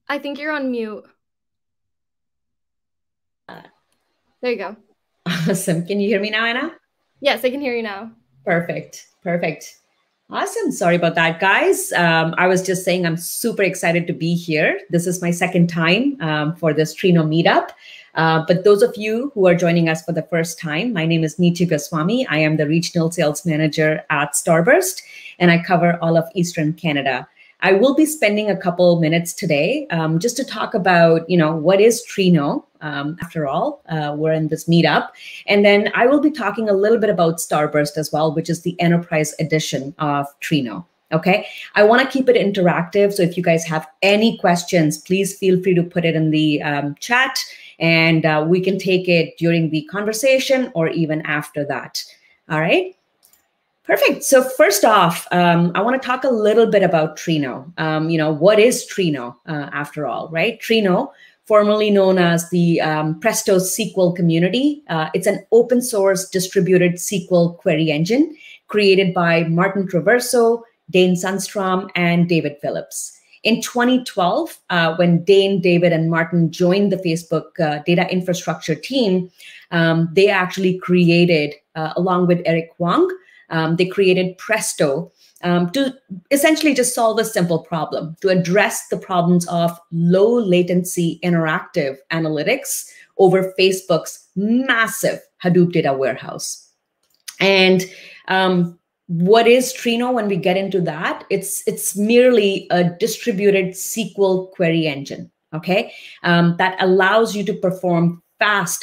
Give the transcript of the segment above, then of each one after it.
I think you're on mute. There you go. Awesome. Can you hear me now, Anna? Yes, I can hear you now. Perfect. Perfect. Awesome. Sorry about that, guys. I was just saying I'm super excited to be here. This is my second time for this Trino meetup. But those of you who are joining us for the first time, my name is Neetu Goswami. I am the Regional Sales Manager at Starburst, and I cover all of Eastern Canada. I will be spending a couple minutes today just to talk about, what is Trino. After all, we're in this meetup. And then I will be talking a little bit about Starburst as well, which is the enterprise edition of Trino. Okay, I want to keep it interactive. So if you guys have any questions, please feel free to put it in the chat, and we can take it during the conversation or even after that. All right. Perfect. So first off, I want to talk a little bit about Trino. What is Trino after all, right? Trino, formerly known as the Presto SQL community. It's an open source distributed SQL query engine created by Martin Traverso, Dane Sundstrom, and David Phillips. In 2012, when Dane, David, and Martin joined the Facebook data infrastructure team, they actually created, along with Eric Wang, they created Presto to essentially just solve a simple problem, to address the problems of low latency interactive analytics over Facebook's massive Hadoop data warehouse. And what is Trino when we get into that? It's merely a distributed SQL query engine, okay, that allows you to perform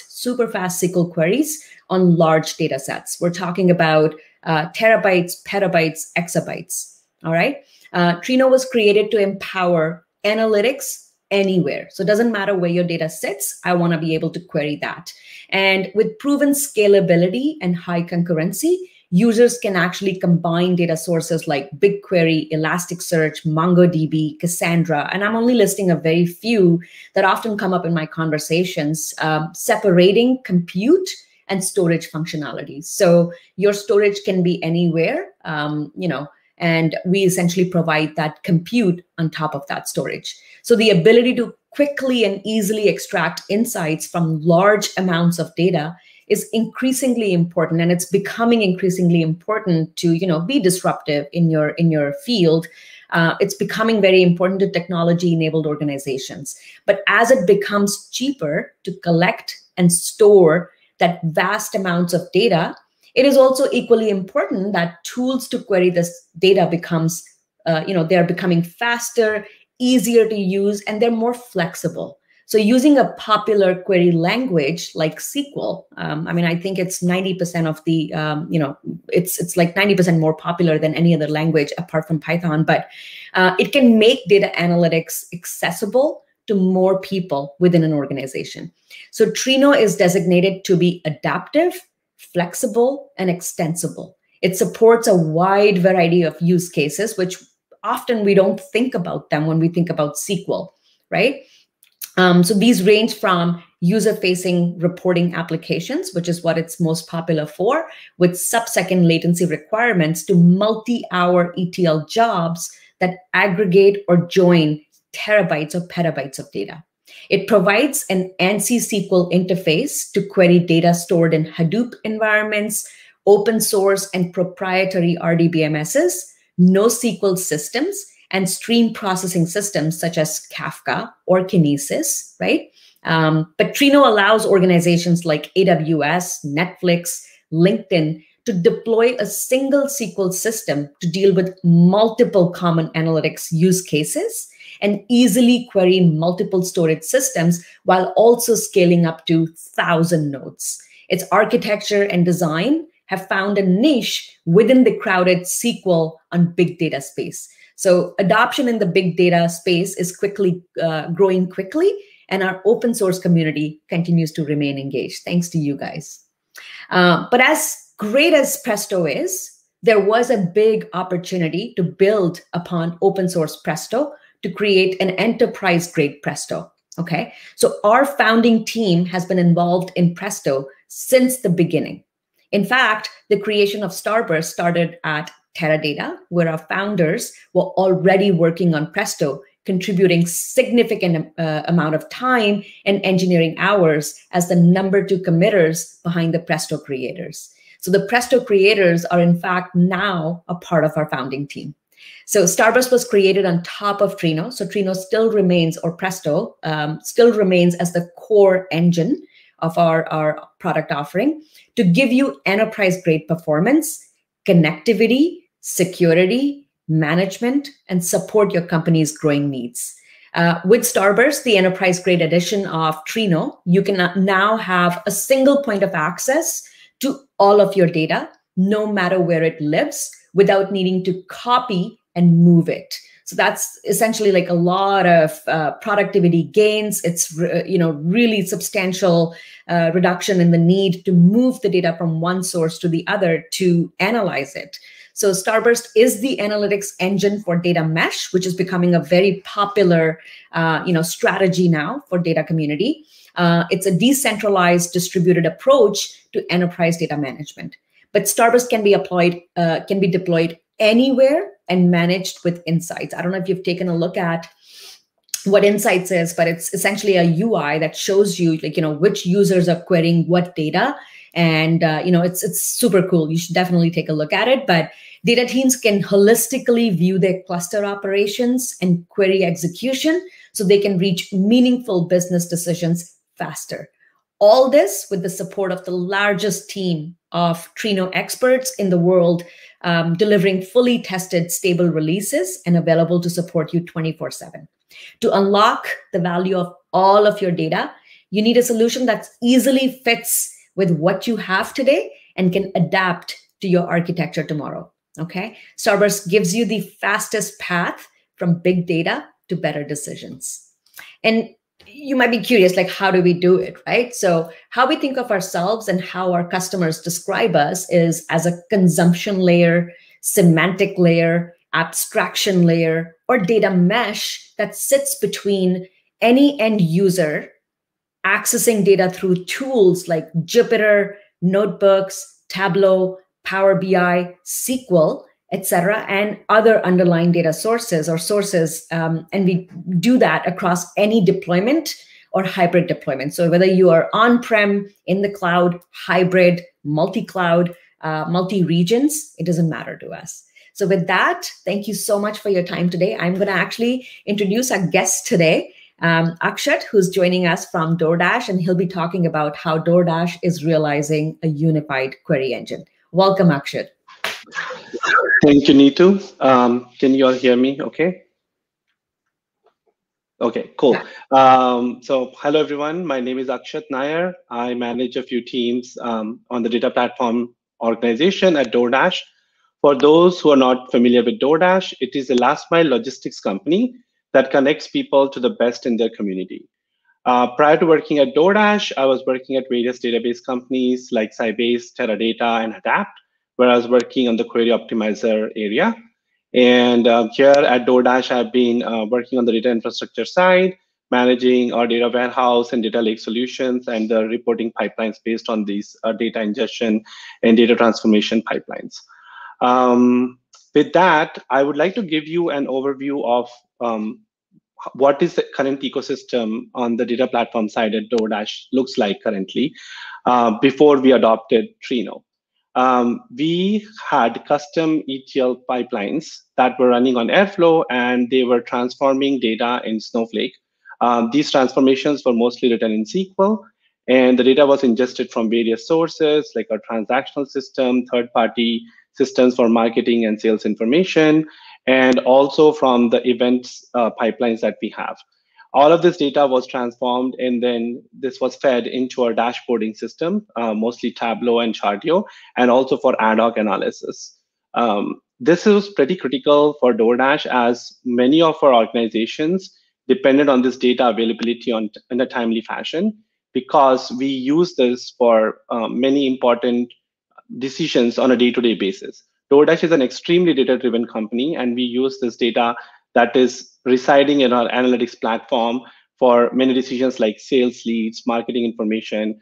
super fast SQL queries on large data sets. We're talking about terabytes, petabytes, exabytes. All right. Trino was created to empower analytics anywhere. So it doesn't matter where your data sits. I want to be able to query that. And with proven scalability and high concurrency, users can actually combine data sources like BigQuery, Elasticsearch, MongoDB, Cassandra, and I'm only listing a very few that often come up in my conversations, separating compute and storage functionalities. So your storage can be anywhere, and we essentially provide that compute on top of that storage. So the ability to quickly and easily extract insights from large amounts of data is increasingly important, and it's becoming increasingly important to be disruptive in your field. It's becoming very important to technology-enabled organizations. But as it becomes cheaper to collect and store that vast amounts of data, it is also equally important that tools to query this data becomes, they're becoming faster, easier to use, and they're more flexible. So using a popular query language like SQL, I think it's 90% of the, it's like 90% more popular than any other language apart from Python, but it can make data analytics accessible to more people within an organization. So Trino is designated to be adaptive, flexible, and extensible. It supports a wide variety of use cases, which often we don't think about them when we think about SQL, right? So these range from user-facing reporting applications, which is what it's most popular for, with sub-second latency requirements, to multi-hour ETL jobs that aggregate or join terabytes or petabytes of data. It provides an ANSI SQL interface to query data stored in Hadoop environments, open source and proprietary RDBMSs, NoSQL systems, and stream processing systems such as Kafka or Kinesis, right? But Trino allows organizations like AWS, Netflix, LinkedIn to deploy a single SQL system to deal with multiple common analytics use cases and easily query multiple storage systems while also scaling up to 1,000 nodes. Its architecture and design have found a niche within the crowded SQL on big data space. So adoption in the big data space is growing quickly, and our open source community continues to remain engaged, thanks to you guys. But as great as Presto is, there was a big opportunity to build upon open source Presto to create an enterprise-grade Presto, okay? So our founding team has been involved in Presto since the beginning. In fact, the creation of Starburst started at Teradata, where our founders were already working on Presto contributing significant amount of time and engineering hours as the number 2 committers behind the Presto creators. So the Presto creators are in fact now a part of our founding team. So Starburst was created on top of Trino. So Trino still remains, or Presto, still remains as the core engine of our product offering to give you enterprise-grade performance, connectivity, security, management, and support your company's growing needs. With Starburst, the enterprise-grade edition of Trino, you can now have a single point of access to all of your data, no matter where it lives, without needing to copy and move it. So that's essentially like a lot of productivity gains. It's really substantial reduction in the need to move the data from one source to the other to analyze it. So Starburst is the analytics engine for data mesh, which is becoming a very popular strategy now for data community. It's a decentralized, distributed approach to enterprise data management. But Starburst can be deployed anywhere and managed with Insights. I don't know if you've taken a look at what Insights is, but it's essentially a UI that shows you which users are querying what data. And it's super cool. You should definitely take a look at it. But data teams can holistically view their cluster operations and query execution so they can reach meaningful business decisions faster. All this with the support of the largest team of Trino experts in the world, delivering fully tested, stable releases and available to support you 24/7. To unlock the value of all of your data, you need a solution that easily fits with what you have today and can adapt to your architecture tomorrow. Okay, Starburst gives you the fastest path from big data to better decisions. And you might be curious, like, how do we do it, right? So how we think of ourselves and how our customers describe us is as a consumption layer, semantic layer, abstraction layer, or data mesh that sits between any end user accessing data through tools like Jupyter, notebooks, Tableau, Power BI, SQL, etc., and other underlying data sources or sources. And we do that across any deployment or hybrid deployment. So whether you are on-prem, in the cloud, hybrid, multi-cloud, multi-regions, it doesn't matter to us. So with that, thank you so much for your time today. I'm going to actually introduce our guest today, Akshat, who's joining us from DoorDash, and he'll be talking about how DoorDash is realizing a unified query engine. Welcome, Akshat. Thank you, Neetu. Can you all hear me okay? Okay, cool. So hello, everyone. My name is Akshat Nair. I manage a few teams on the data platform organization at DoorDash. For those who are not familiar with DoorDash, it is a last mile logistics company that connects people to the best in their community. Prior to working at DoorDash, I was working at various database companies like Sybase, Teradata, and Adapt, where I was working on the query optimizer area. And here at DoorDash, I've been working on the data infrastructure side, managing our data warehouse and data lake solutions and the reporting pipelines based on these data ingestion and data transformation pipelines. With that, I would like to give you an overview of what is the current ecosystem on the data platform side at DoorDash looks like currently before we adopted Trino. We had custom ETL pipelines that were running on Airflow, and they were transforming data in Snowflake. These transformations were mostly written in SQL, and the data was ingested from various sources like our transactional system, third-party systems for marketing and sales information, and also from the events pipelines that we have. All of this data was transformed, and then this was fed into our dashboarding system, mostly Tableau and Chartio, and also for ad hoc analysis. This was pretty critical for DoorDash, as many of our organizations depended on this data availability in a timely fashion, because we use this for many important decisions on a day-to-day basis. DoorDash is an extremely data-driven company, and we use this data that is residing in our analytics platform for many decisions like sales leads, marketing information,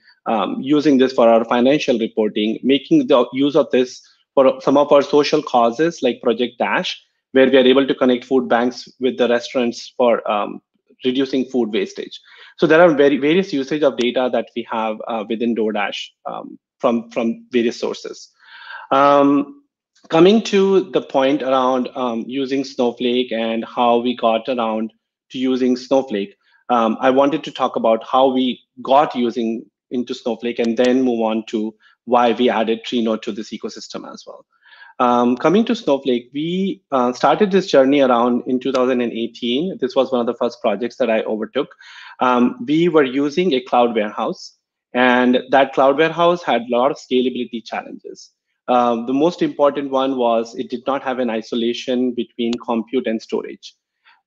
using this for our financial reporting, making the use of this for some of our social causes like Project Dash, where we are able to connect food banks with the restaurants for reducing food wastage. So there are various usage of data that we have within DoorDash from various sources. Coming to the point around using Snowflake and how we got around to using Snowflake, I wanted to talk about how we got using into Snowflake and then move on to why we added Trino to this ecosystem as well. Coming to Snowflake, we started this journey around in 2018. This was one of the first projects that I overtook. We were using a cloud warehouse, and that cloud warehouse had a lot of scalability challenges. The most important one was it did not have an isolation between compute and storage.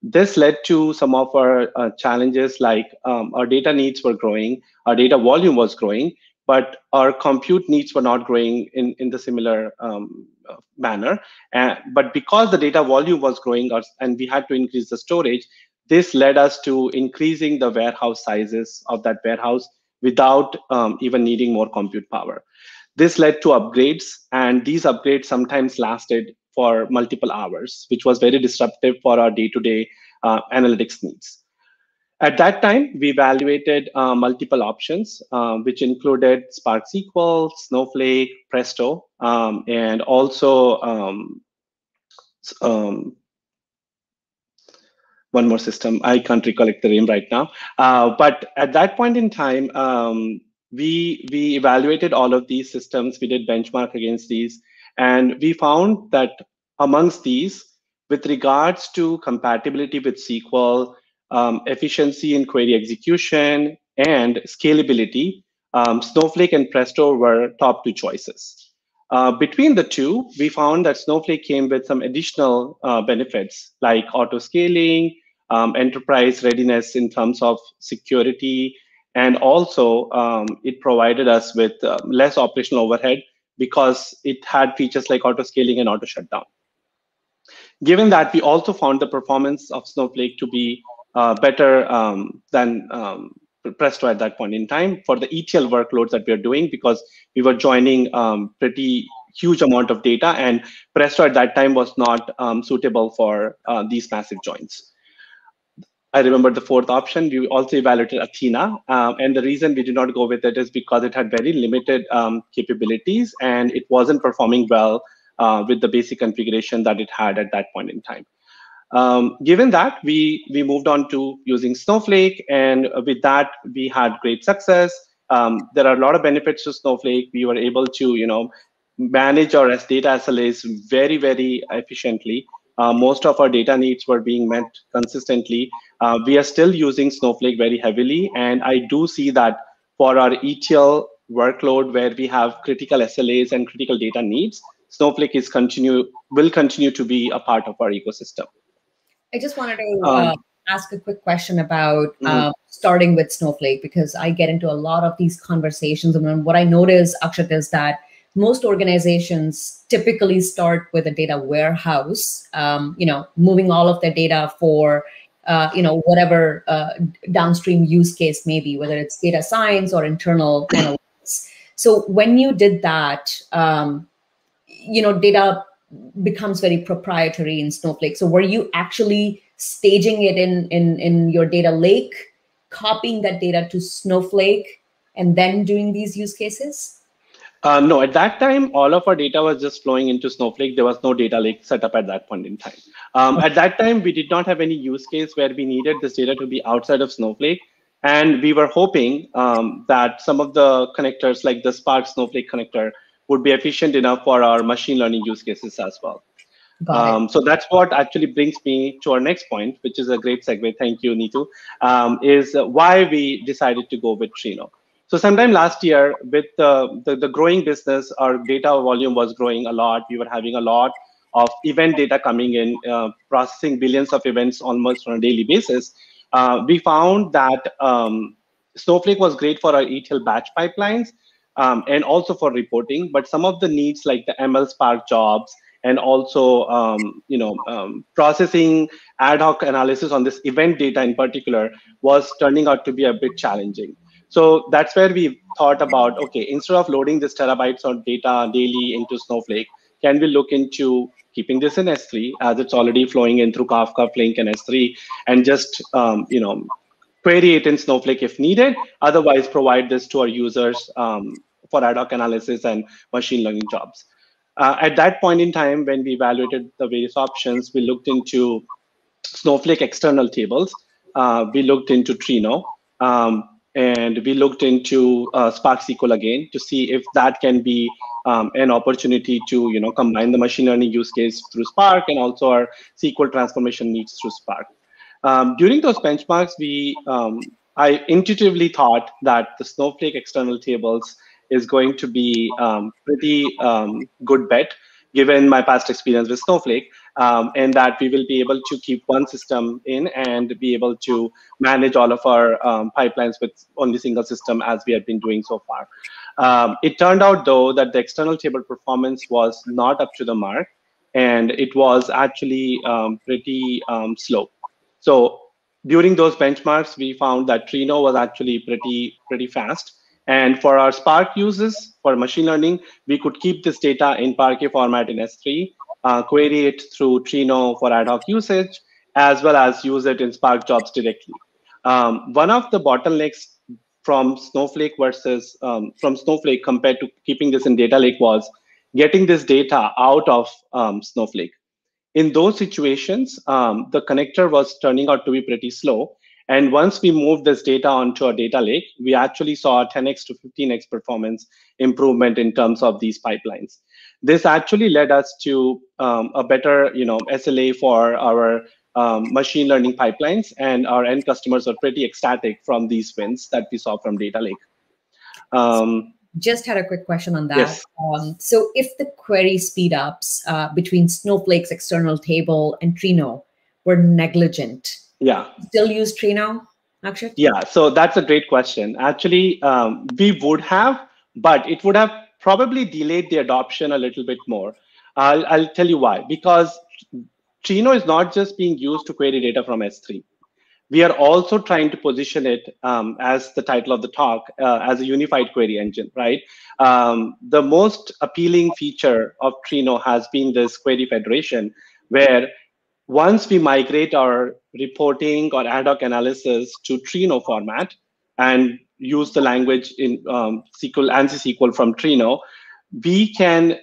This led to some of our challenges, like our data needs were growing, our data volume was growing, but our compute needs were not growing in the similar manner. But because the data volume was growing and we had to increase the storage, this led us to increasing the warehouse sizes of that warehouse without even needing more compute power. This led to upgrades, and these upgrades sometimes lasted for multiple hours, which was very disruptive for our day-to-day analytics needs. At that time, we evaluated multiple options, which included Spark SQL, Snowflake, Presto, and also one more system. I can't recollect the name right now. But at that point in time, we evaluated all of these systems. We did benchmark against these, and we found that amongst these, with regards to compatibility with SQL, efficiency in query execution, and scalability, Snowflake and Presto were top two choices. Between the two, we found that Snowflake came with some additional benefits like auto scaling, enterprise readiness in terms of security, and also it provided us with less operational overhead because it had features like auto scaling and auto shutdown. Given that, we also found the performance of Snowflake to be better than Presto at that point in time for the ETL workloads that we are doing, because we were joining pretty huge amount of data, and Presto at that time was not suitable for these massive joins. I remember the fourth option. We also evaluated Athena, and the reason we did not go with it is because it had very limited capabilities and it wasn't performing well with the basic configuration that it had at that point in time. Given that, we moved on to using Snowflake, and with that, we had great success. There are a lot of benefits to Snowflake. We were able to, manage our data SLAs very, very efficiently. Most of our data needs were being met consistently. We are still using Snowflake very heavily, and I do see that for our ETL workload where we have critical SLAs and critical data needs, Snowflake will continue to be a part of our ecosystem. I just wanted to ask a quick question about starting with Snowflake, because I get into a lot of these conversations. And what I notice, Akshat, is that most organizations typically start with a data warehouse, moving all of their data for, whatever downstream use case may be, whether it's data science or internal analytics. So when you did that, data becomes very proprietary in Snowflake. So were you actually staging it in your data lake, copying that data to Snowflake, and then doing these use cases? No, at that time, all of our data was just flowing into Snowflake. There was no data lake set up at that point in time. At that time, we did not have any use case where we needed this data to be outside of Snowflake. And we were hoping that some of the connectors, like the Spark Snowflake connector, would be efficient enough for our machine learning use cases as well. So that's what actually brings me to our next point, which is a great segue. Thank you, Neetu, is why we decided to go with Trino. So sometime last year, with the growing business, our data volume was growing a lot. We were having a lot of event data coming in, processing billions of events almost on a daily basis. We found that Snowflake was great for our ETL batch pipelines and also for reporting, but some of the needs like the ML Spark jobs and also processing ad hoc analysis on this event data in particular was turning out to be a bit challenging. So that's where we thought about, okay, instead of loading this terabytes of data daily into Snowflake, can we look into keeping this in S3 as it's already flowing in through Kafka, Flink, and S3, and just query it in Snowflake if needed. Otherwise, provide this to our users for ad hoc analysis and machine learning jobs. At that point in time, when we evaluated the various options, we looked into Snowflake external tables. We looked into Trino, and we looked into Spark SQL again to see if that can be an opportunity to combine the machine learning use case through Spark and also our SQL transformation needs through Spark. During those benchmarks, I intuitively thought that the Snowflake external tables is going to be pretty good bet, given my past experience with Snowflake, and that we will be able to keep one system in and be able to manage all of our pipelines with only single system as we have been doing so far. It turned out, though, that the external table performance was not up to the mark, and it was actually pretty slow. So during those benchmarks, we found that Trino was actually pretty fast. And for our Spark uses, for machine learning, we could keep this data in Parquet format in S3, query it through Trino for ad hoc usage, as well as use it in Spark jobs directly. One of the bottlenecks from Snowflake from Snowflake compared to keeping this in data lake was getting this data out of Snowflake. In those situations, the connector was turning out to be pretty slow. And once we moved this data onto a data lake, we actually saw a 10x to 15x performance improvement in terms of these pipelines. This actually led us to a better SLA for our machine learning pipelines, and our end customers are pretty ecstatic from these wins that we saw from data lake. Just had a quick question on that. Yes. So if the query speedups between Snowflake's external table and Trino were negligent, yeah, still use Trino, Akshat? Yeah, so that's a great question. Actually, we would have, but it would have probably delayed the adoption a little bit more. I'll tell you why. Because Trino is not just being used to query data from S3. We are also trying to position it as the title of the talk, as a unified query engine, right? The most appealing feature of Trino has been this query federation, where once we migrate our reporting or ad hoc analysis to Trino format and use the language in SQL, ANSI SQL from Trino, we can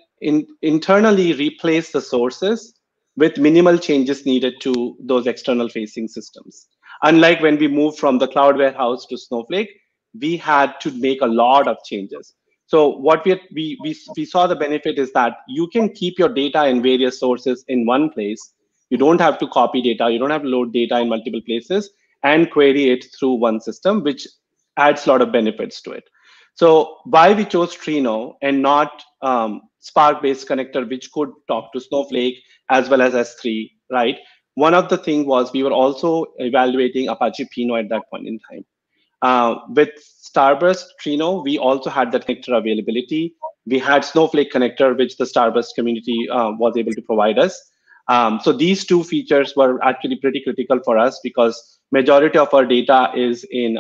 internally replace the sources with minimal changes needed to those external facing systems. Unlike when we moved from the cloud warehouse to Snowflake, we had to make a lot of changes. So what we saw the benefit is that you can keep your data in various sources in one place. You don't have to copy data. You don't have to load data in multiple places and query it through one system, which adds a lot of benefits to it. So why we chose Trino and not Spark-based connector, which could talk to Snowflake as well as S3, right? One of the things was we were also evaluating Apache Pinot at that point in time. With Starburst Trino, we also had that connector availability. We had Snowflake connector, which the Starburst community was able to provide us. So these two features were actually pretty critical for us because majority of our data is in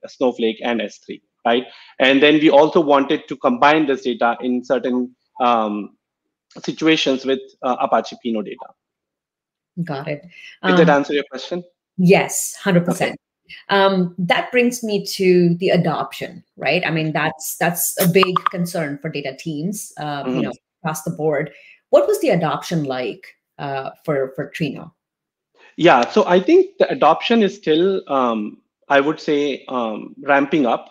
Snowflake and S3, right? And then we also wanted to combine this data in certain situations with Apache Pinot data. Got it. Did that answer your question? Yes, 100%. Okay. That brings me to the adoption, right? I mean, that's a big concern for data teams, across the board. What was the adoption like for Trino? Yeah, so I think the adoption is still, I would say, ramping up.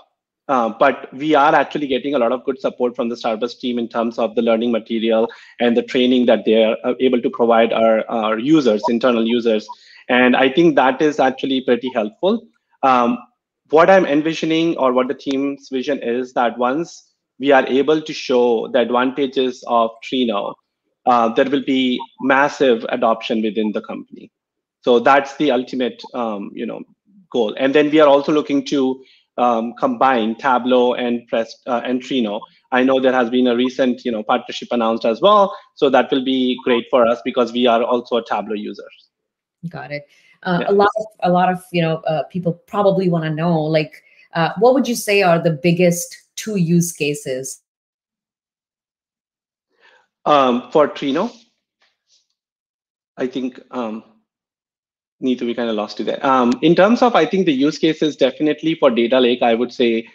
But we are actually getting a lot of good support from the Starburst team in terms of the learning material and the training that they are able to provide our users, internal users. And I think that is actually pretty helpful. What I'm envisioning, or what the team's vision is, that once we are able to show the advantages of Trino, there will be massive adoption within the company. So that's the ultimate, goal. And then we are also looking to combine Tableau and Trino. I know there has been a recent, partnership announced as well. So that will be great for us because we are also a Tableau users. Got it. Yeah. A lot of people probably want to know, like, what would you say are the biggest two use cases for Trino? I think need to be kind of lost to there. In terms of, I think the use cases definitely for data lake, I would say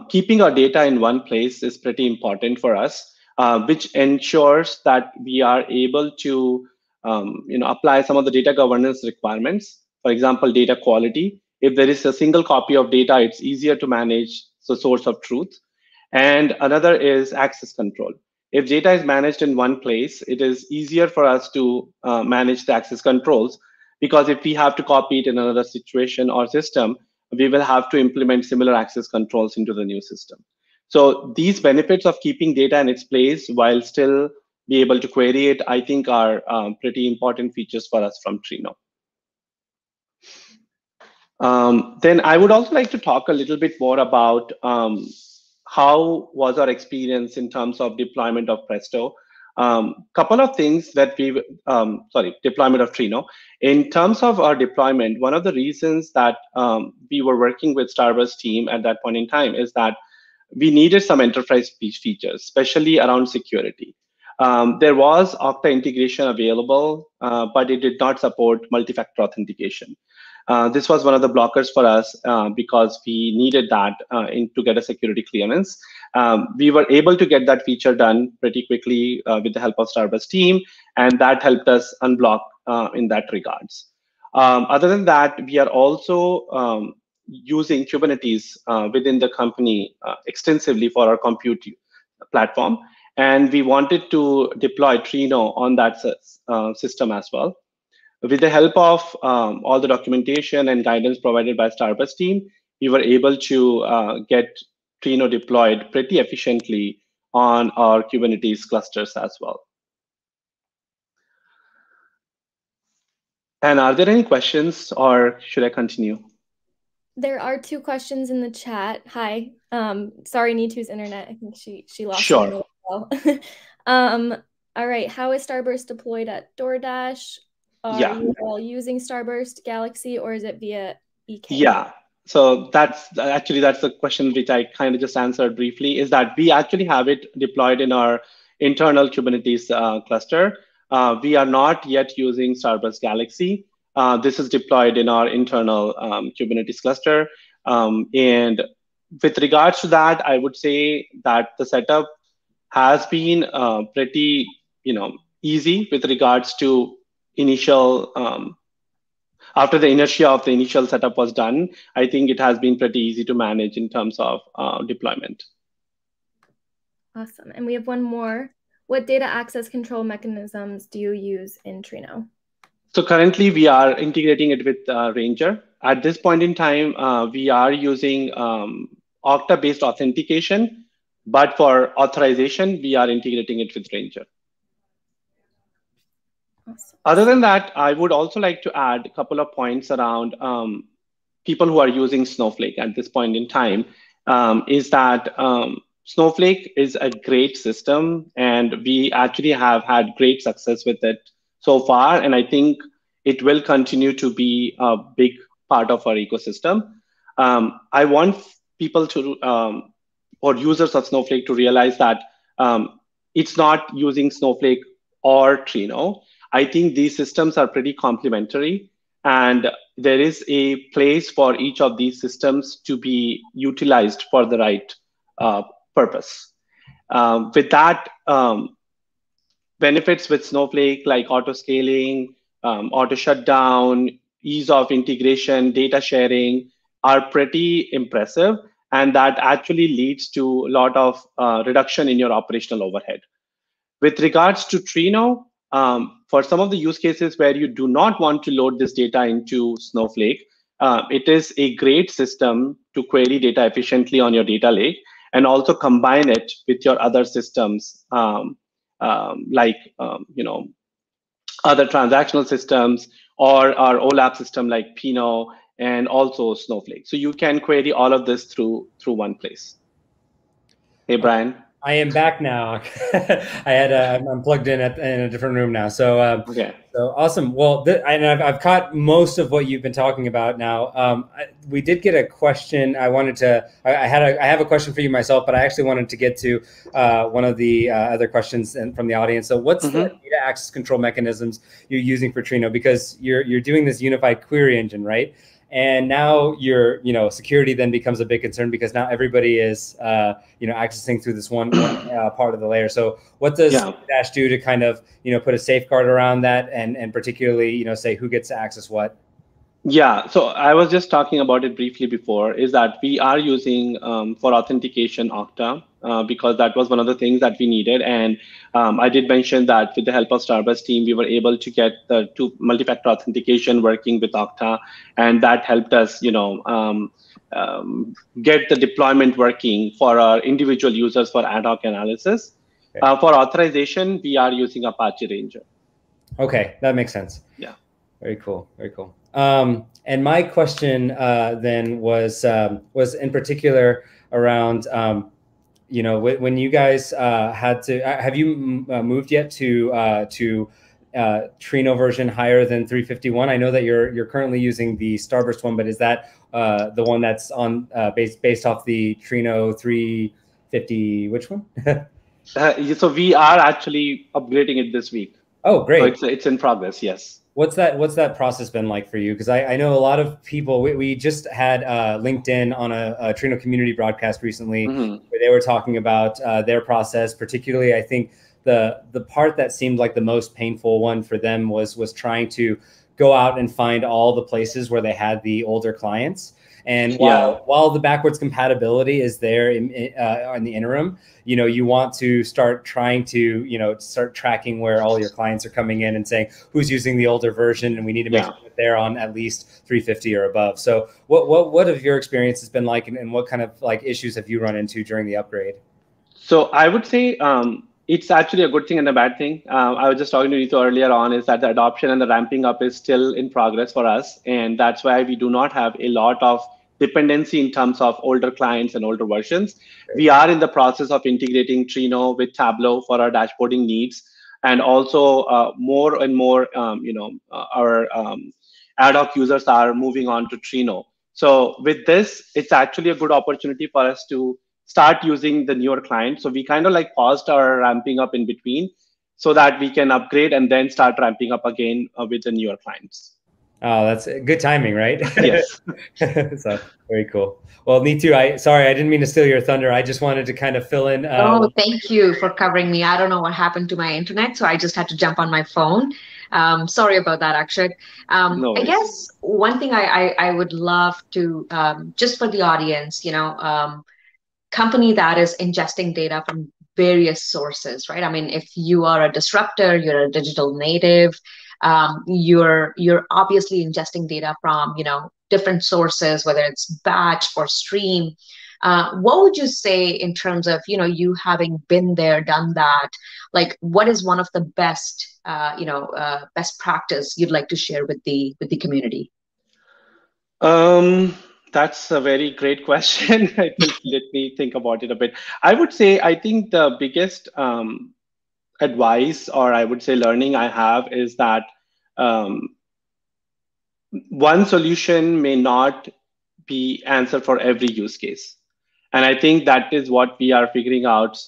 keeping our data in one place is pretty important for us, which ensures that we are able to apply some of the data governance requirements. For example, data quality. If there is a single copy of data, it's easier to manage the source of truth. And another is access control. If data is managed in one place, it is easier for us to manage the access controls, because if we have to copy it in another situation or system, we will have to implement similar access controls into the new system. So these benefits of keeping data in its place while still be able to query it, I think are pretty important features for us from Trino. Then I would also like to talk a little bit more about how was our experience in terms of deployment of Presto. Couple of things that deployment of Trino. In terms of our deployment, one of the reasons that we were working with Starburst team at that point in time is that we needed some enterprise features, especially around security. There was Okta integration available, but it did not support multi-factor authentication. This was one of the blockers for us because we needed that to get a security clearance. We were able to get that feature done pretty quickly with the help of Starburst team, and that helped us unblock in that regards. Other than that, we are also using Kubernetes within the company extensively for our compute platform, and we wanted to deploy Trino on that system as well. With the help of all the documentation and guidance provided by Starburst team, we were able to get Trino deployed pretty efficiently on our Kubernetes clusters as well. And are there any questions, or should I continue? There are 2 questions in the chat. Hi. Sorry, Neetu's internet. I think she lost Sure. it as well. All right. How is Starburst deployed at DoorDash? Are you all using Starburst Galaxy, or is it via EK? Yeah. So that's the question which I kind of just answered briefly, is that we actually have it deployed in our internal Kubernetes cluster. We are not yet using Starburst Galaxy. This is deployed in our internal Kubernetes cluster. And with regards to that, I would say that the setup has been pretty easy with regards to initial after the inertia of the initial setup was done. I think it has been pretty easy to manage in terms of deployment. Awesome. And we have one more. What data access control mechanisms do you use in Trino? So currently we are integrating it with Ranger. At this point in time, we are using Okta-based authentication, but for authorization, we are integrating it with Ranger. Awesome. Other than that, I would also like to add a couple of points around people who are using Snowflake at this point in time, is that Snowflake is a great system, and we actually have had great success with it so far. And I think it will continue to be a big part of our ecosystem. I want people to, or users of Snowflake, to realize that it's not using Snowflake or Trino. I think these systems are pretty complementary, and there is a place for each of these systems to be utilized for the right purpose. With that, benefits with Snowflake like auto scaling, auto shutdown, ease of integration, data sharing are pretty impressive, and that actually leads to a lot of reduction in your operational overhead. With regards to Trino, for some of the use cases where you do not want to load this data into Snowflake, it is a great system to query data efficiently on your data lake, and also combine it with your other systems, like other transactional systems, or our OLAP system like Pinot, and also Snowflake. So you can query all of this through one place. Hey, Brian. I am back now. I'm plugged in in a different room now. So Okay. So awesome. Well, and I've caught most of what you've been talking about now. We did get a question. I have a question for you myself, but I actually wanted to get to one of the other questions from the audience. So what's the data access control mechanisms you're using for Trino? Because you're doing this unified query engine, right? And now security then becomes a big concern because now everybody is accessing through this one part of the layer. So what does Dash do to kind of put a safeguard around that and particularly say who gets to access what? Yeah, so I was just talking about it briefly before, is that we are using for authentication Okta because that was one of the things that we needed. And I did mention that with the help of Starburst team, we were able to get the multi-factor authentication working with Okta. And that helped us, get the deployment working for our individual users for ad hoc analysis. Okay. For authorization, we are using Apache Ranger. Okay, that makes sense. Yeah. Very cool. Very cool. And my question then was in particular around, when you guys had to, have you moved yet to Trino version higher than 351? I know that you're currently using the Starburst one, but is that the one that's on based off the Trino 350? Which one? So we are actually upgrading it this week. Oh, great! So it's in progress. Yes. What's that process been like for you? Because I know a lot of people. We just had LinkedIn on a Trino community broadcast recently, where they were talking about their process. Particularly, I think the part that seemed like the most painful one for them was trying to go out and find all the places where they had the older clients. And while the backwards compatibility is there in the interim, you want to start trying to, start tracking where all your clients are coming in and saying who's using the older version, and we need to make sure that they're on at least 350 or above. So what have your experiences been like, and what kind of issues have you run into during the upgrade? So I would say it's actually a good thing and a bad thing. I was just talking to Ritu earlier on, is that the adoption and the ramping up is still in progress for us. And that's why we do not have a lot of dependency in terms of older clients and older versions. We are in the process of integrating Trino with Tableau for our dashboarding needs. And also more and more, our ad hoc users are moving on to Trino. So with this, it's actually a good opportunity for us to start using the newer clients. So we kind of paused our ramping up in between so that we can upgrade and then start ramping up again with the newer clients. Oh, that's good timing, right? Yes. So very cool. Well, Neetu, sorry, I didn't mean to steal your thunder. I just wanted to kind of fill in. Oh, thank you for covering me. I don't know what happened to my internet, so I just had to jump on my phone. Sorry about that, Akshat. No I guess one thing I would love to, just for the audience, company that is ingesting data from various sources, right? I mean, if you are a disruptor, you're a digital native, you're obviously ingesting data from different sources, whether it's batch or stream. What would you say in terms of you having been there, done that? What is one of the best best practice you'd like to share with the community? That's a very great question. I think let me think about it a bit. I would say I think the biggest advice, or I would say learning I have, is that one solution may not be answer for every use case. And I think that is what we are figuring out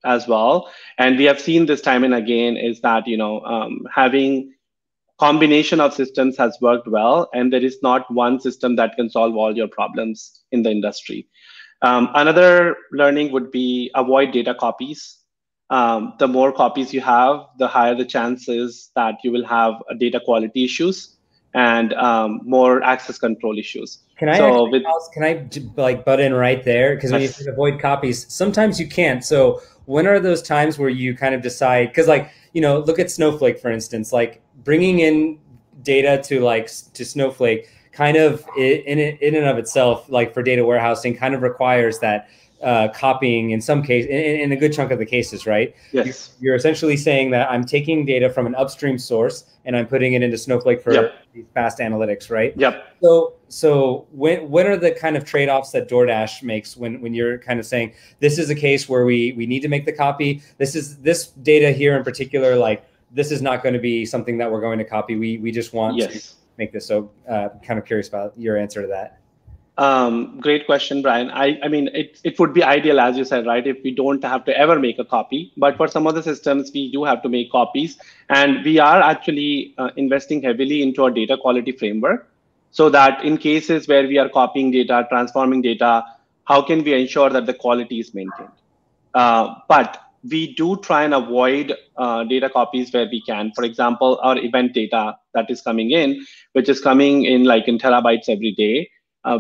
as well. And we have seen this time and again is that, having combination of systems has worked well, and there is not one system that can solve all your problems in the industry. Another learning would be avoid data copies. The more copies you have, the higher the chances that you will have data quality issues and more access control issues. Can I butt in right there? Because when you say avoid copies, sometimes you can't. So when are those times where you kind of decide? Because look at Snowflake, for instance. Bringing in data to Snowflake kind of in and of itself, for data warehousing, kind of requires that copying in some case, in a good chunk of the cases, right? Yes. You're essentially saying that I'm taking data from an upstream source and I'm putting it into Snowflake for these fast analytics, right? Yep. So when are the kind of trade-offs that DoorDash makes when you're kind of saying this is a case where we need to make the copy? This data here in particular, like this is not going to be something that we're going to copy. We just want to make this. So kind of curious about your answer to that. Great question, Brian. I mean, it would be ideal, as you said, right, if we don't have to ever make a copy. But for some of the systems, we do have to make copies. And we are actually investing heavily into our data quality framework so that in cases where we are copying data, transforming data, how can we ensure that the quality is maintained? But we do try and avoid data copies where we can. For example, our event data that is coming in, which is coming in like in terabytes every day.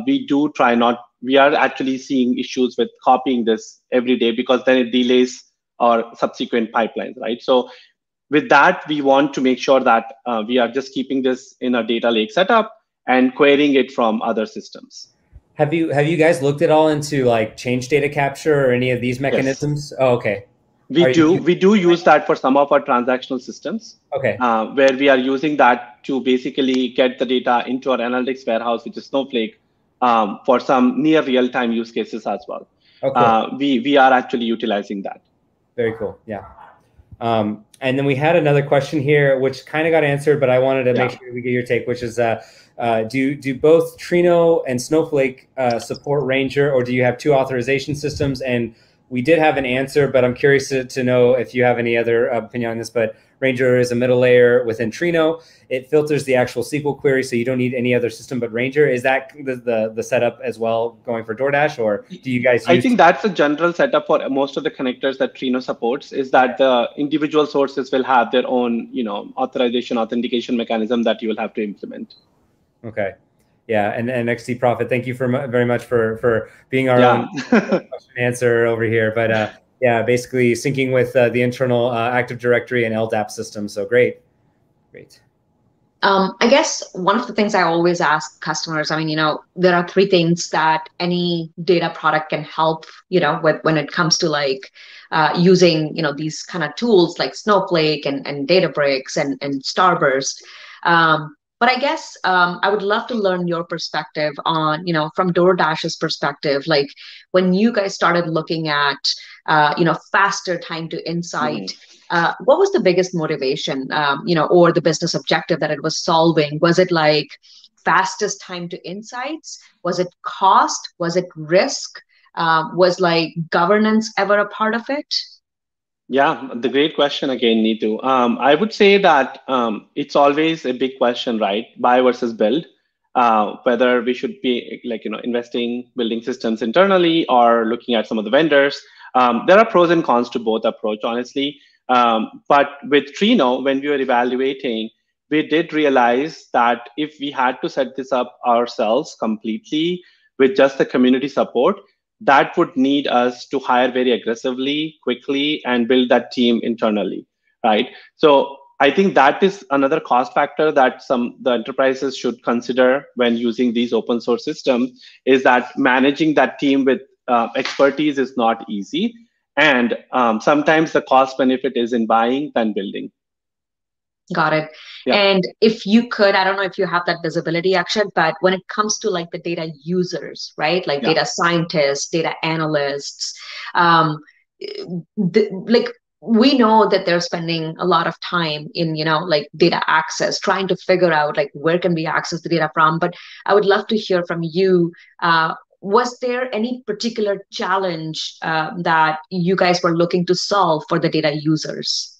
We do try not, we are actually seeing issues with copying this every day because then it delays our subsequent pipelines, right? So with that, we want to make sure that we are just keeping this in a data lake setup and querying it from other systems. Have you guys looked at all into like change data capture or any of these mechanisms? Yes. Oh, okay. We do use that for some of our transactional systems. Okay. Where we are using that to basically get the data into our analytics warehouse, which is Snowflake, for some near real-time use cases as well. Okay. We are actually utilizing that. Very cool. Yeah. And then we had another question here, which kind of got answered, but I wanted to make sure we get your take, which is, do both Trino and Snowflake support Ranger, or do you have two authorization systems? And we did have an answer, but I'm curious to know if you have any other opinion on this. But Ranger is a middle layer within Trino. It filters the actual SQL query, so you don't need any other system but Ranger. Is that the setup as well going for DoorDash, or do you guys use? I think that's a general setup for most of the connectors that Trino supports, is that the individual sources will have their own, authorization, authentication mechanism that you will have to implement. Okay. Yeah, and XT Profit, thank you very much for being our own question answer over here. But yeah, basically syncing with the internal Active Directory and LDAP system. So great. I guess one of the things I always ask customers, I mean, there are three things that any data product can help, when it comes to like using, these kind of tools like Snowflake and Databricks and Starburst. But I guess I would love to learn your perspective on, from DoorDash's perspective, like when you guys started looking at, faster time to insight, what was the biggest motivation, or the business objective that it was solving? Was it like fastest time to insights? Was it cost? Was it risk? Was like governance ever a part of it? Yeah, the great question again, Neetu. I would say that it's always a big question, right? Buy versus build. Whether we should be investing, building systems internally or looking at some of the vendors. There are pros and cons to both approach, honestly. But with Trino, when we were evaluating, we did realize that if we had to set this up ourselves completely with just the community support, that would need us to hire very aggressively, quickly, and build that team internally, right? So I think that is another cost factor that the enterprises should consider when using these open source systems, is that managing that team with expertise is not easy. And sometimes the cost benefit is in buying than building. Got it. Yeah. And if you could, I don't know if you have that visibility, Akshat, but when it comes to like the data users, right? Like data scientists, data analysts, we know that they're spending a lot of time in, like data access, trying to figure out like where can we access the data from. But I would love to hear from you. Was there any particular challenge that you guys were looking to solve for the data users?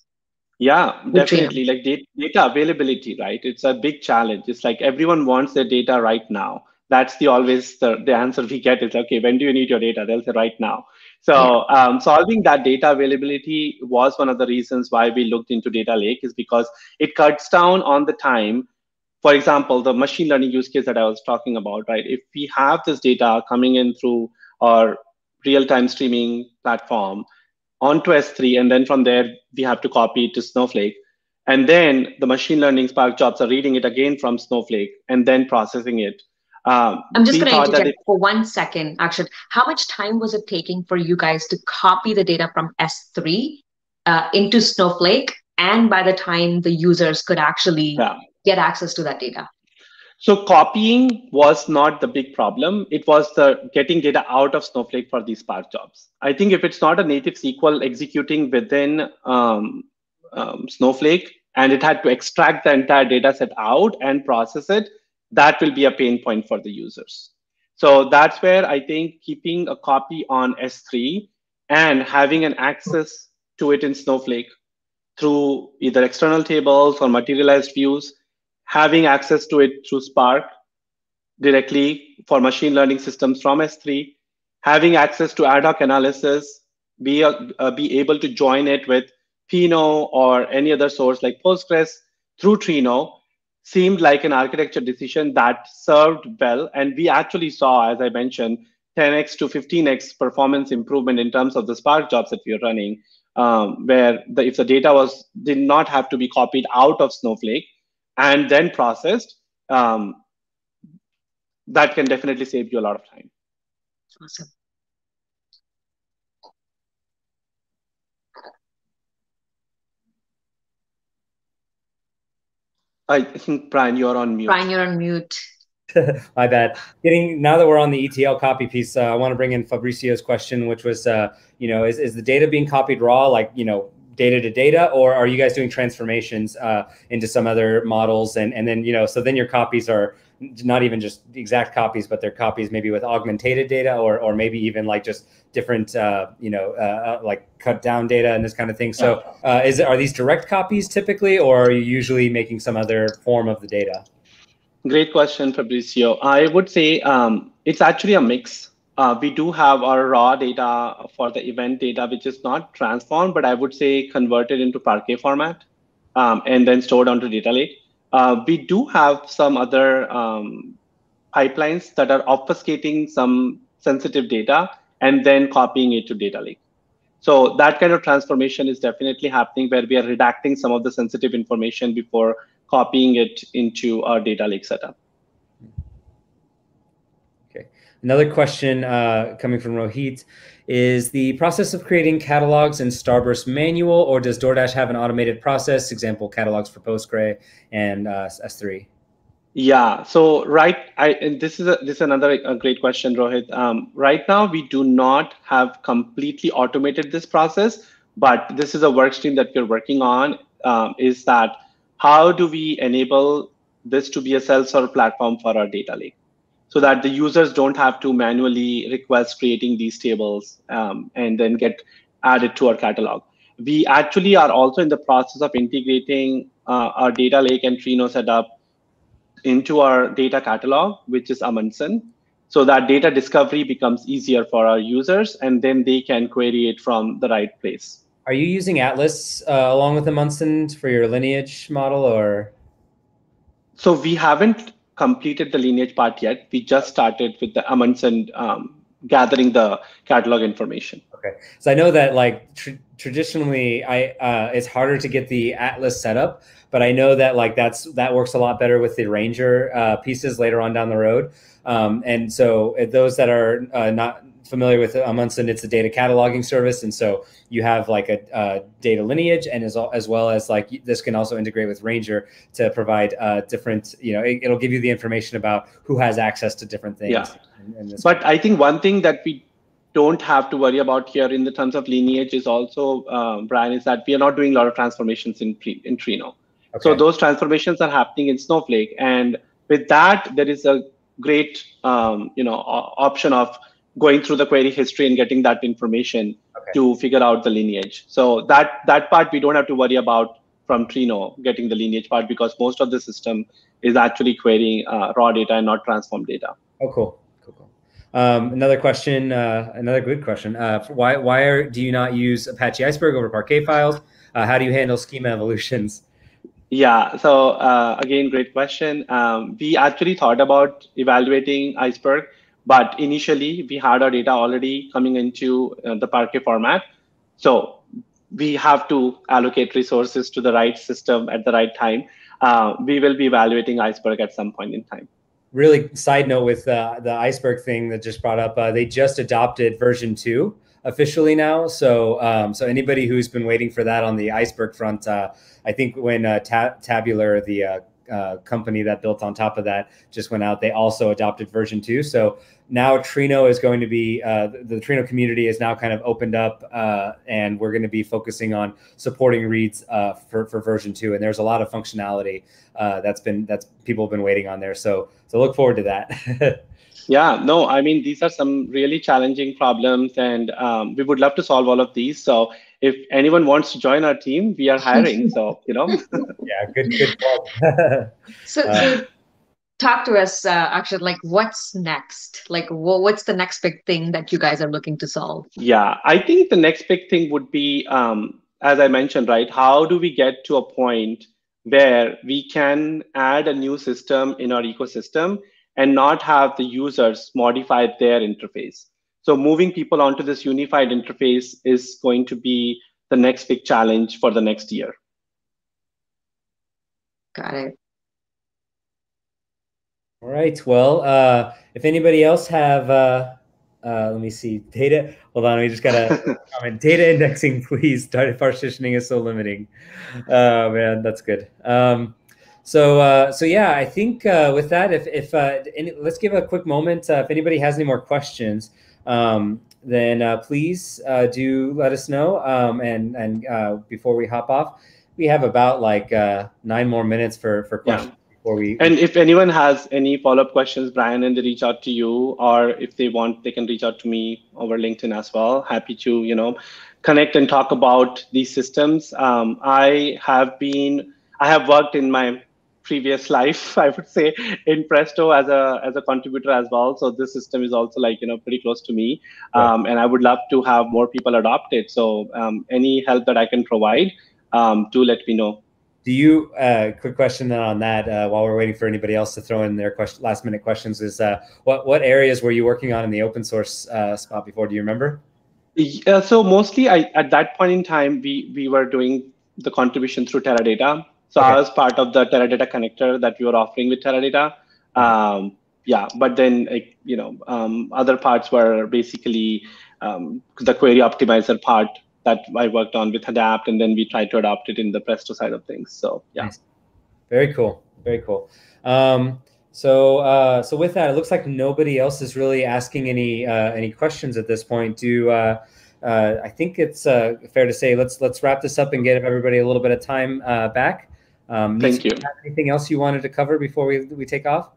Yeah, definitely. Like data availability, right? It's a big challenge. It's like everyone wants their data right now. That's always the answer we get is, okay, when do you need your data? They'll say right now. So solving that data availability was one of the reasons why we looked into data lake, is because it cuts down on the time. For example, the machine learning use case that I was talking about, right? If we have this data coming in through our real-time streaming platform onto S3, and then from there, we have to copy it to Snowflake. And then the machine learning Spark jobs are reading it again from Snowflake and then processing it. I'm just going to interject for 1 second, Akshat. How much time was it taking for you guys to copy the data from S3 into Snowflake, and by the time the users could actually get access to that data? So copying was not the big problem. It was the getting data out of Snowflake for these Spark jobs. I think if it's not a native SQL executing within Snowflake, and it had to extract the entire data set out and process it, that will be a pain point for the users. So that's where I think keeping a copy on S3 and having an access to it in Snowflake through either external tables or materialized views, having access to it through Spark directly for machine learning systems from S3, having access to ad hoc analysis, be able to join it with Pinot or any other source like Postgres through Trino seemed like an architecture decision that served well. And we actually saw, as I mentioned, 10x to 15x performance improvement in terms of the Spark jobs that we are running, where if the data did not have to be copied out of Snowflake and then processed, that can definitely save you a lot of time. Awesome. I think, Brian, you're on mute. Brian, you're on mute. My bad. Now that we're on the ETL copy piece, I want to bring in Fabrizio's question, which was, is the data being copied raw, like, data to data, or are you guys doing transformations into some other models? And then, so then your copies are not even just exact copies, but they're copies maybe with augmented data, or maybe even like just different, like cut down data and this kind of thing. So are these direct copies typically, or are you usually making some other form of the data? Great question, Fabrizio. I would say it's actually a mix. We do have our raw data for the event data, which is not transformed, but I would say converted into Parquet format and then stored onto data lake. We do have some other pipelines that are obfuscating some sensitive data and then copying it to data lake. So that kind of transformation is definitely happening, where we are redacting some of the sensitive information before copying it into our data lake setup. Okay. Another question coming from Rohit: is the process of creating catalogs in Starburst manual, or does DoorDash have an automated process, example, catalogs for Postgre and S3? Yeah, so and this is another great question, Rohit. Right now, we do not have completely automated this process, but this is a work stream that we're working on, is that how do we enable this to be a self-serve platform for our data lake, so that the users don't have to manually request creating these tables and then get added to our catalog. We actually are also in the process of integrating our data lake and Trino setup into our data catalog, which is Amundsen, so that data discovery becomes easier for our users, and then they can query it from the right place. Are you using Atlas along with Amundsen for your lineage model, or? So we haven't completed the lineage part yet. We just started with the Amundsen gathering the catalog information. Okay, so I know that like traditionally, it's harder to get the Atlas set up, but I know that like that works a lot better with the Ranger pieces later on down the road. And so those that are not familiar with Amundsen, it's a data cataloging service, and so you have like a data lineage, and as well as like this can also integrate with Ranger to provide different, it'll give you the information about who has access to different things. Yeah. But I think one thing that we don't have to worry about here in the terms of lineage is also, Brian, is that we are not doing a lot of transformations in Trino. Okay. So those transformations are happening in Snowflake, and with that, there is a great option of going through the query history and getting that information to figure out the lineage. So that part we don't have to worry about from Trino, getting the lineage part, because most of the system is actually querying raw data and not transformed data. Oh, cool. Another question, another good question. Why do you not use Apache Iceberg over Parquet files? How do you handle schema evolutions? Yeah, so again, great question. We actually thought about evaluating Iceberg, but initially we had our data already coming into the Parquet format. So we have to allocate resources to the right system at the right time. We will be evaluating Iceberg at some point in time. really side note with the iceberg thing that just brought up, they just adopted version 2 officially now. So so anybody who's been waiting for that on the iceberg front, I think when Tabular, the company that built on top of that, just went out, they also adopted version 2. So now Trino is going to be, the Trino community is now kind of opened up, and we're going to be focusing on supporting reads for version 2. And there's a lot of functionality that's people have been waiting on there. So look forward to that. Yeah, no, I mean, these are some really challenging problems, and we would love to solve all of these. So if anyone wants to join our team, we are hiring. So, Yeah, good plug. So talk to us, Akshat, like what's next? Like what's the next big thing that you guys are looking to solve? Yeah, I think the next big thing would be, as I mentioned, right? How do we get to a point where we can add a new system in our ecosystem and not have the users modify their interface? So moving people onto this unified interface is going to be the next big challenge for the next year. Got it. All right. Well, if anybody else have, let me see, data. Hold on, we just got a comment. Data indexing, please. Data partitioning is so limiting. Oh man, that's good. So yeah, I think with that, let's give a quick moment. If anybody has any more questions, then please do let us know. And before we hop off, we have about like 9 more minutes for questions. Yeah. And if anyone has any follow-up questions, Brian, and they reach out to you, or if they want, they can reach out to me over LinkedIn as well. Happy to, connect and talk about these systems. I have worked in my previous life, I would say, in Presto as a contributor as well. So this system is also like, pretty close to me. And I would love to have more people adopt it. So any help that I can provide, do let me know. Do you, quick question on that, while we're waiting for anybody else to throw in their last minute questions, is what areas were you working on in the open source spot before? Do you remember? Yeah, so mostly at that point in time, we were doing the contribution through Teradata. So okay. I was part of the Teradata connector that we were offering with Teradata. Yeah, but then other parts were basically the query optimizer part that I worked on with Adapt, and then we tried to adopt it in the Presto side of things. So yeah, nice. Very cool, very cool. So with that, it looks like nobody else is really asking any questions at this point. I think it's fair to say let's wrap this up and give everybody a little bit of time back. Thank you. Anything else you wanted to cover before we take off?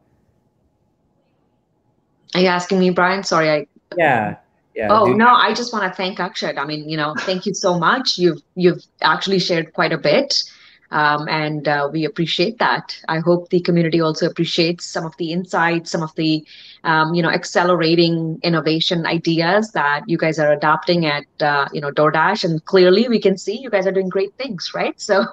Are you asking me, Brian? Sorry, Yeah. Oh, no, I just want to thank Akshat. I mean, thank you so much. You've actually shared quite a bit, and we appreciate that. I hope the community also appreciates some of the insights, some of the, accelerating innovation ideas that you guys are adopting at, DoorDash. And clearly we can see you guys are doing great things, right? So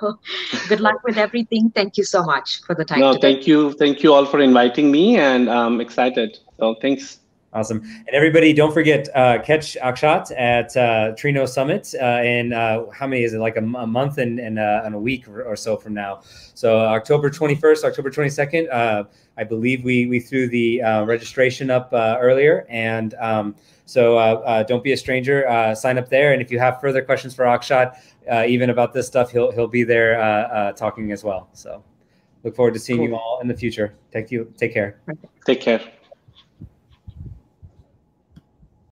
good luck with everything. Thank you so much for the time today. Thank you. Thank you all for inviting me, and I'm excited. So thanks. Awesome. And everybody, don't forget, catch Akshat at Trino Summit in, how many is it, like a month and a week or so from now. So October 21st, October 22nd, I believe we threw the registration up earlier. And so don't be a stranger, sign up there. And if you have further questions for Akshat, even about this stuff, he'll be there talking as well. So look forward to seeing you all in the future. Take care. Take care.